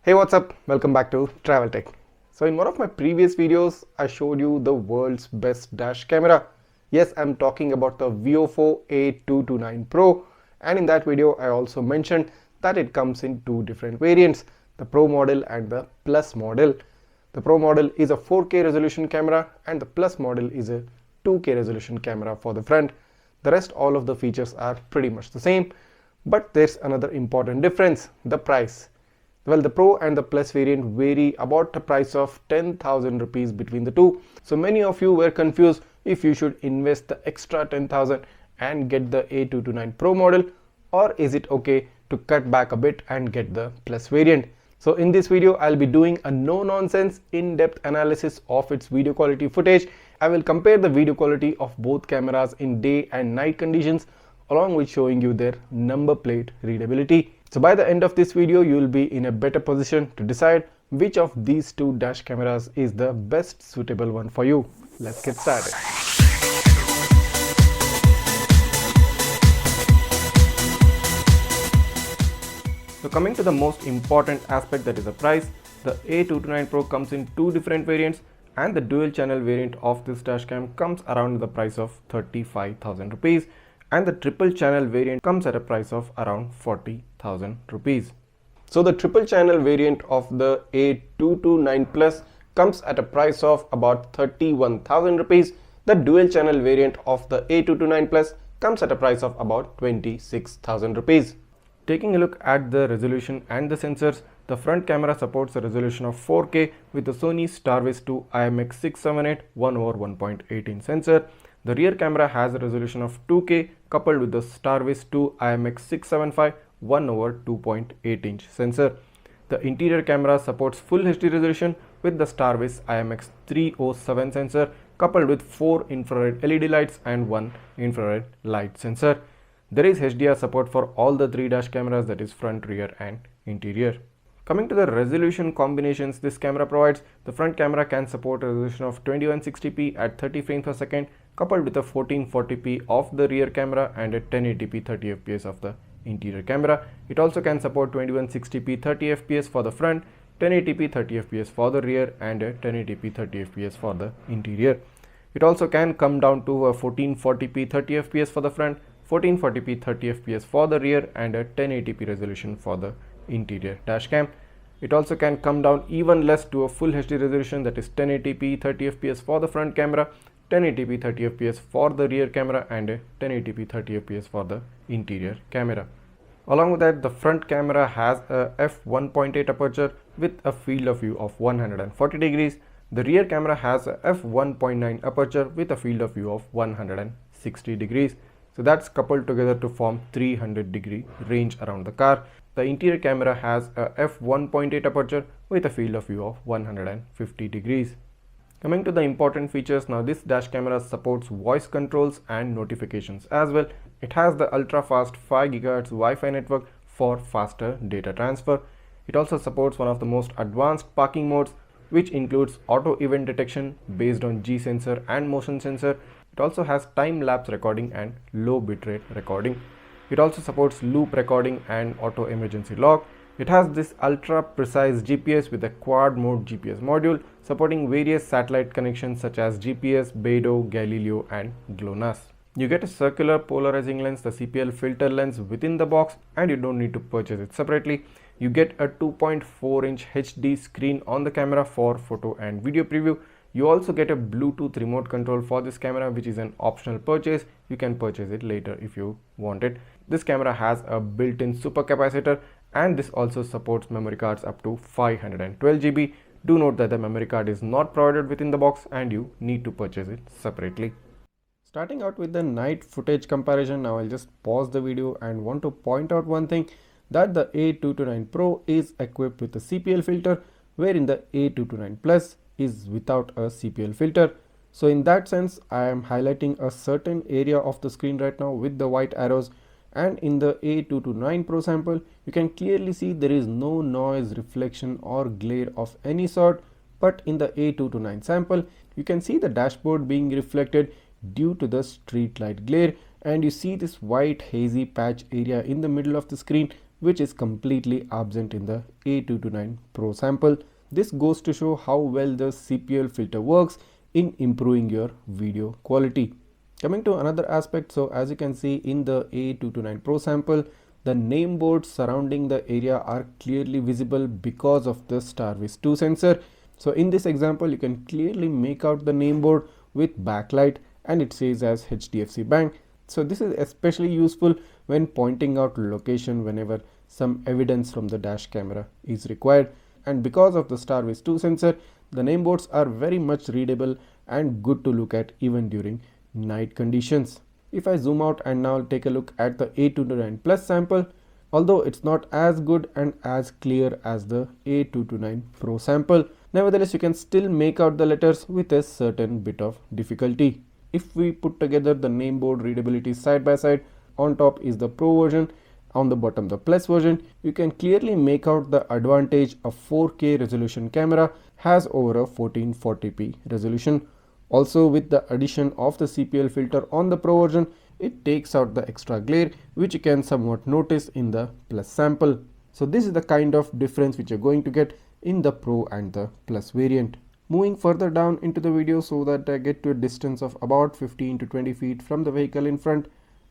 Hey, what's up? Welcome back to Travel Tech. So in one of my previous videos, I showed you the world's best dash camera. Yes, I'm talking about the VIOFO A229 Pro, and in that video I also mentioned that it comes in two different variants, the Pro model and the Plus model. The Pro model is a 4K resolution camera and the Plus model is a 2K resolution camera for the front. The rest, all of the features are pretty much the same, but there's another important difference, the price. Well, the Pro and the Plus variant vary about the price of 10,000 rupees between the two. So many of you were confused if you should invest the extra 10,000 and get the A229 Pro model, or is it okay to cut back a bit and get the Plus variant. So in this video, I'll be doing a no-nonsense, in-depth analysis of its video quality footage. I will compare the video quality of both cameras in day and night conditions, along with showing you their number plate readability. So by the end of this video, you will be in a better position to decide which of these two dash cameras is the best suitable one for you. Let's get started. So coming to the most important aspect, that is the price, the A229 Pro comes in two different variants, and the dual channel variant of this dashcam comes around the price of 35,000 rupees. And the triple channel variant comes at a price of around 40,000 rupees. So the triple channel variant of the A229 Plus comes at a price of about 31,000 rupees. The dual channel variant of the A229 Plus comes at a price of about 26,000 rupees. Taking a look at the resolution and the sensors, the front camera supports a resolution of 4K with the Sony Starvis 2 IMX678 1/1.8" sensor. The rear camera has a resolution of 2K coupled with the Starvis 2 IMX675 1/2.8" sensor. The interior camera supports full HD resolution with the Starvis IMX307 sensor coupled with 4 infrared LED lights and 1 infrared light sensor. There is HDR support for all the three dash cameras, that is front, rear and interior. Coming to the resolution combinations this camera provides, the front camera can support a resolution of 2160p at 30 frames per second coupled with a 1440p of the rear camera and a 1080p 30 fps of the interior camera. It also can support 2160p 30 fps for the front, 1080p 30 fps for the rear and a 1080p 30 fps for the interior. It also can come down to a 1440p 30 fps for the front, 1440p 30 fps for the rear and a 1080p resolution for the interior dashcam. It also can come down even less to a full HD resolution, that is 1080p 30 fps for the front camera, 1080p 30 fps for the rear camera and a 1080p 30 fps for the interior camera. Along with that, the front camera has a f1.8 aperture with a field of view of 140 degrees. The rear camera has a f1.9 aperture with a field of view of 160 degrees. So that's coupled together to form 300-degree range around the car. The interior camera has a f1.8 aperture with a field of view of 150 degrees. Coming to the important features, now this dash camera supports voice controls and notifications as well. It has the ultra fast 5 GHz Wi-Fi network for faster data transfer. It also supports one of the most advanced parking modes, which includes auto event detection based on G sensor and motion sensor. It also has time-lapse recording and low bitrate recording. It also supports loop recording and auto emergency lock. It has this ultra precise GPS with a quad mode GPS module supporting various satellite connections such as GPS, Beidou, Galileo and GLONASS. You get a circular polarizing lens, the CPL filter lens within the box, and you don't need to purchase it separately. You get a 2.4-inch HD screen on the camera for photo and video preview. You also get a Bluetooth remote control for this camera, which is an optional purchase. You can purchase it later if you want it. This camera has a built-in super capacitor, and this also supports memory cards up to 512 GB. Do note that the memory card is not provided within the box and you need to purchase it separately. Starting out with the night footage comparison, now I'll just pause the video and want to point out one thing, that the A229 Pro is equipped with a CPL filter, wherein the A229 Plus is without a CPL filter. So in that sense, I am highlighting a certain area of the screen right now with the white arrows, and in the A229 Pro sample you can clearly see there is no noise, reflection or glare of any sort. But in the A229 sample you can see the dashboard being reflected due to the street light glare, and you see this white hazy patch area in the middle of the screen which is completely absent in the A229 Pro sample. This goes to show how well the CPL filter works in improving your video quality. Coming to another aspect, so as you can see in the A229 Pro sample, the name boards surrounding the area are clearly visible because of the Starvis 2 sensor. So in this example, you can clearly make out the name board with backlight and it says as HDFC Bank. So this is especially useful when pointing out location whenever some evidence from the dash camera is required. And because of the Starvis 2 sensor, the name boards are very much readable and good to look at even during night conditions. If I zoom out and now take a look at the A229 Plus sample, although it's not as good and as clear as the A229 Pro sample, nevertheless you can still make out the letters with a certain bit of difficulty. If we put together the name board readability side by side, on top is the Pro version, on the bottom the Plus version, you can clearly make out the advantage a 4K resolution camera has over a 1440p resolution. Also, with the addition of the CPL filter on the Pro version, it takes out the extra glare which you can somewhat notice in the Plus sample. So this is the kind of difference which you're going to get in the Pro and the Plus variant. Moving further down into the video so that I get to a distance of about 15 to 20 feet from the vehicle in front,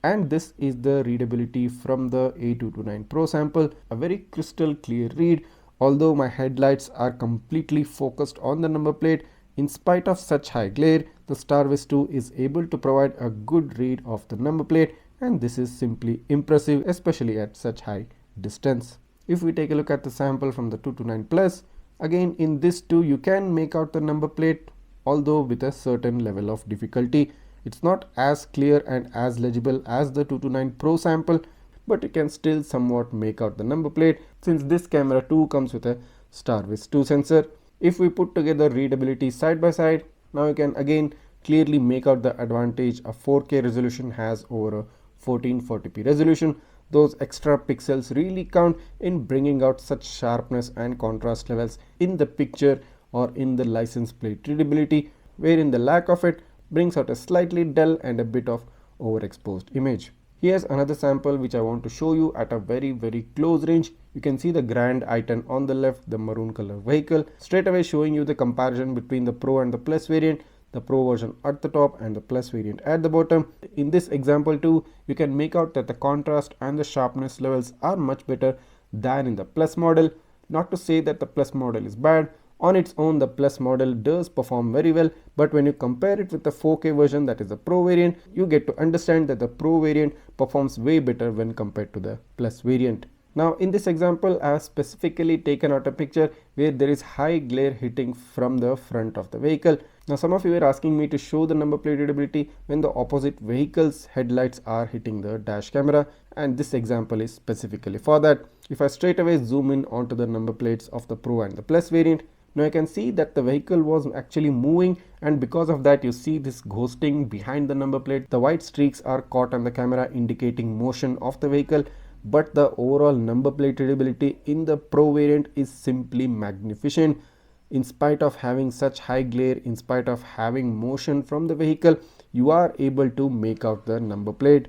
and this is the readability from the A229 Pro sample. A very crystal clear read. Although my headlights are completely focused on the number plate, in spite of such high glare, the Starvis 2 is able to provide a good read of the number plate, and this is simply impressive, especially at such high distance. If we take a look at the sample from the 229 Plus, again in this too you can make out the number plate, although with a certain level of difficulty. It's not as clear and as legible as the 229 Pro sample, but you can still somewhat make out the number plate since this camera too comes with a Starvis 2 sensor. If we put together readability side by side, now you can again clearly make out the advantage a 4K resolution has over a 1440p resolution. Those extra pixels really count in bringing out such sharpness and contrast levels in the picture or in the license plate readability, wherein the lack of it brings out a slightly dull and a bit of overexposed image. Here's another sample which I want to show you at a very close range. You can see the Grand i10 on the left, the maroon color vehicle, straight away showing you the comparison between the Pro and the Plus variant, the Pro version at the top and the Plus variant at the bottom. In this example too, you can make out that the contrast and the sharpness levels are much better than in the Plus model. Not to say that the Plus model is bad. On its own, the Plus model does perform very well, but when you compare it with the 4K version, that is the Pro variant, you get to understand that the Pro variant performs way better when compared to the Plus variant. Now in this example, I have specifically taken out a picture where there is high glare hitting from the front of the vehicle. Now some of you were asking me to show the number plate readability when the opposite vehicle's headlights are hitting the dash camera, and this example is specifically for that. If I straight away zoom in onto the number plates of the Pro and the Plus variant, now you can see that the vehicle was actually moving, and because of that you see this ghosting behind the number plate. The white streaks are caught on the camera indicating motion of the vehicle, but the overall number plate readability in the Pro variant is simply magnificent. In spite of having such high glare, in spite of having motion from the vehicle, you are able to make out the number plate.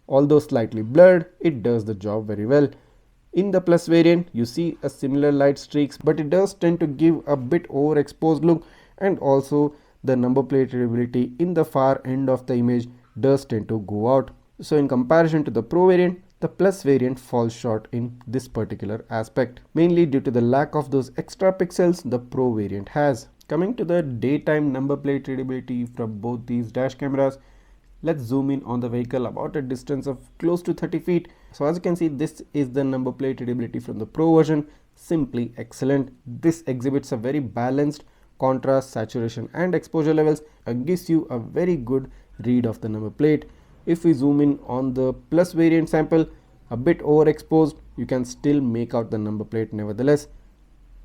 Although slightly blurred, it does the job very well. In the Plus variant, you see a similar light streaks, but it does tend to give a bit overexposed look, and also the number plate readability in the far end of the image does tend to go out. So in comparison to the Pro variant, the Plus variant falls short in this particular aspect, mainly due to the lack of those extra pixels the Pro variant has. Coming to the daytime number plate readability from both these dash cameras, let's zoom in on the vehicle about a distance of close to 30 feet. So as you can see, this is the number plate readability from the Pro version. Simply excellent. This exhibits a very balanced contrast, saturation and exposure levels and gives you a very good read of the number plate. If we zoom in on the Plus variant sample, a bit overexposed, you can still make out the number plate nevertheless.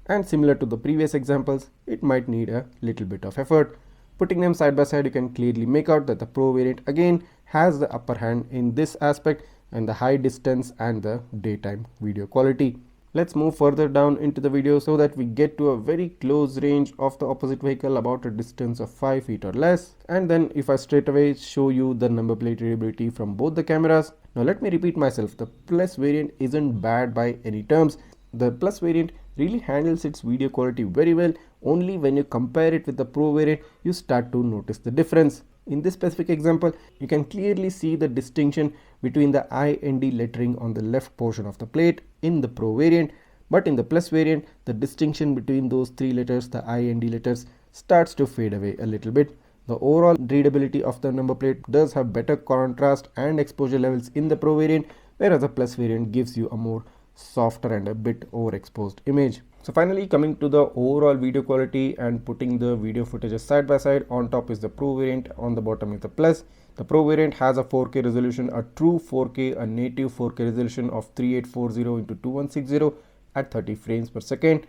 And similar to the previous examples, it might need a little bit of effort. Putting them side by side, you can clearly make out that the Pro variant again has the upper hand in this aspect and the high distance and the daytime video quality. Let's move further down into the video so that we get to a very close range of the opposite vehicle, about a distance of 5 feet or less. And then if I straight away show you the number plate readability from both the cameras. Now let me repeat myself, the Plus variant isn't bad by any terms. The Plus variant really handles its video quality very well. Only when you compare it with the Pro variant, you start to notice the difference. In this specific example, you can clearly see the distinction between the I and D lettering on the left portion of the plate in the Pro variant, but in the Plus variant, the distinction between those three letters, the I and D letters, starts to fade away a little bit. The overall readability of the number plate does have better contrast and exposure levels in the Pro variant, whereas the Plus variant gives you a more softer and a bit overexposed image. So finally, coming to the overall video quality and putting the video footages side by side, on top is the Pro variant, on the bottom is the Plus. The Pro variant has a 4K resolution, a true 4K, a native 4K resolution of 3840 x 2160 at 30 frames per second.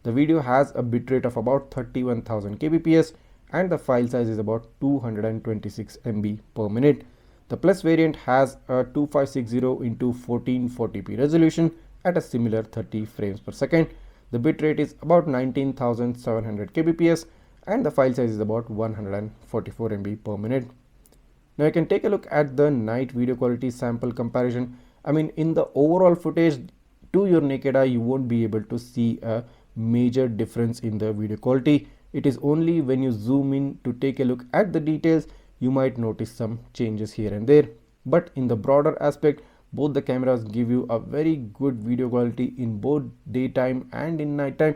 The video has a bitrate of about 31,000 kbps and the file size is about 226 MB per minute. The Plus variant has a 2560 x 1440p resolution at a similar 30 frames per second. The bitrate is about 19,700 kbps and the file size is about 144 MB per minute. Now you can take a look at the night video quality sample comparison. I mean, in the overall footage, to your naked eye, you won't be able to see a major difference in the video quality. It is only when you zoom in to take a look at the details, you might notice some changes here and there. But in the broader aspect, both the cameras give you a very good video quality in both daytime and in nighttime.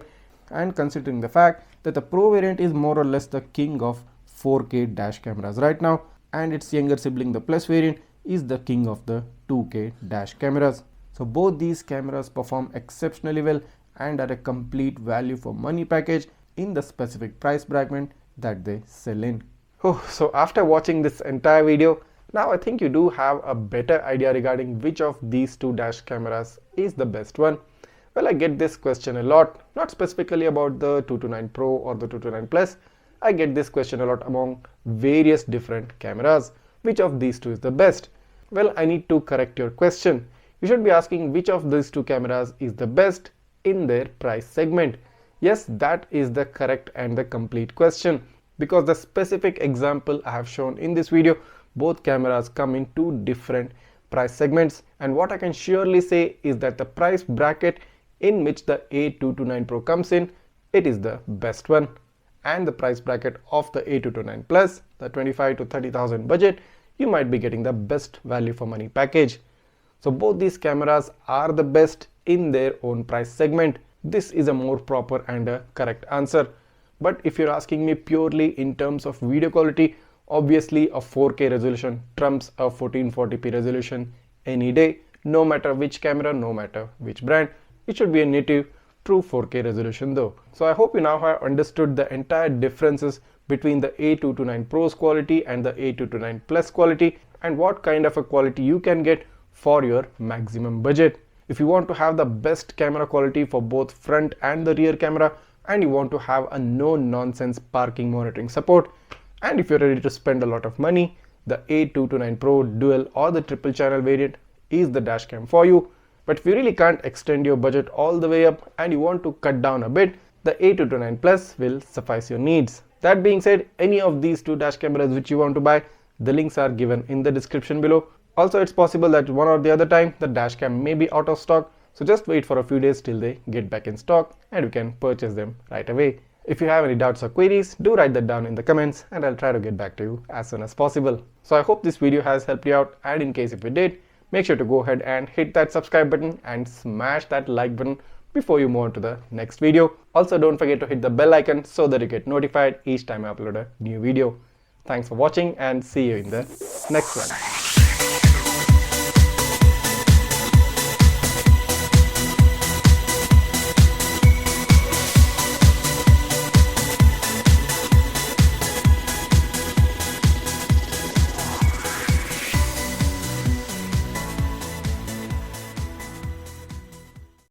And considering the fact that the Pro variant is more or less the king of 4K dash cameras right now, and its younger sibling, the Plus variant, is the king of the 2K dash cameras. So both these cameras perform exceptionally well and are a complete value for money package in the specific price bracket that they sell in. So after watching this entire video, now I think you do have a better idea regarding which of these two dash cameras is the best one. Well, I get this question a lot, not specifically about the 229 Pro or the 229 Plus. I get this question a lot among various different cameras. Which of these two is the best? Well, I need to correct your question. You should be asking which of these two cameras is the best in their price segment. Yes, that is the correct and the complete question, because the specific example I have shown in this video, both cameras come in two different price segments, and what I can surely say is that the price bracket in which the A229 Pro comes in, it is the best one, and the price bracket of the A229 Plus, the 25 to 30,000 budget, you might be getting the best value for money package. So both these cameras are the best in their own price segment. This is a more proper and a correct answer. But if you're asking me purely in terms of video quality, obviously a 4K resolution trumps a 1440p resolution any day, no matter which camera, no matter which brand. It should be a native true 4K resolution though. So I hope you now have understood the entire differences between the A229 Pro's quality and the A229 Plus quality, and what kind of a quality you can get for your maximum budget. If you want to have the best camera quality for both front and the rear camera, and you want to have a no nonsense parking monitoring support, and if you're ready to spend a lot of money, the A229 Pro dual or the triple channel variant is the dash cam for you. But if you really can't extend your budget all the way up and you want to cut down a bit, the A229 Plus will suffice your needs. That being said, any of these two dash cameras which you want to buy, the links are given in the description below. Also, it's possible that one or the other time the dash cam may be out of stock, so just wait for a few days till they get back in stock and you can purchase them right away. If you have any doubts or queries, do write that down in the comments and I'll try to get back to you as soon as possible. So I hope this video has helped you out, and in case if it did, make sure to go ahead and hit that subscribe button and smash that like button before you move on to the next video. Also, don't forget to hit the bell icon so that you get notified each time I upload a new video. Thanks for watching and see you in the next one.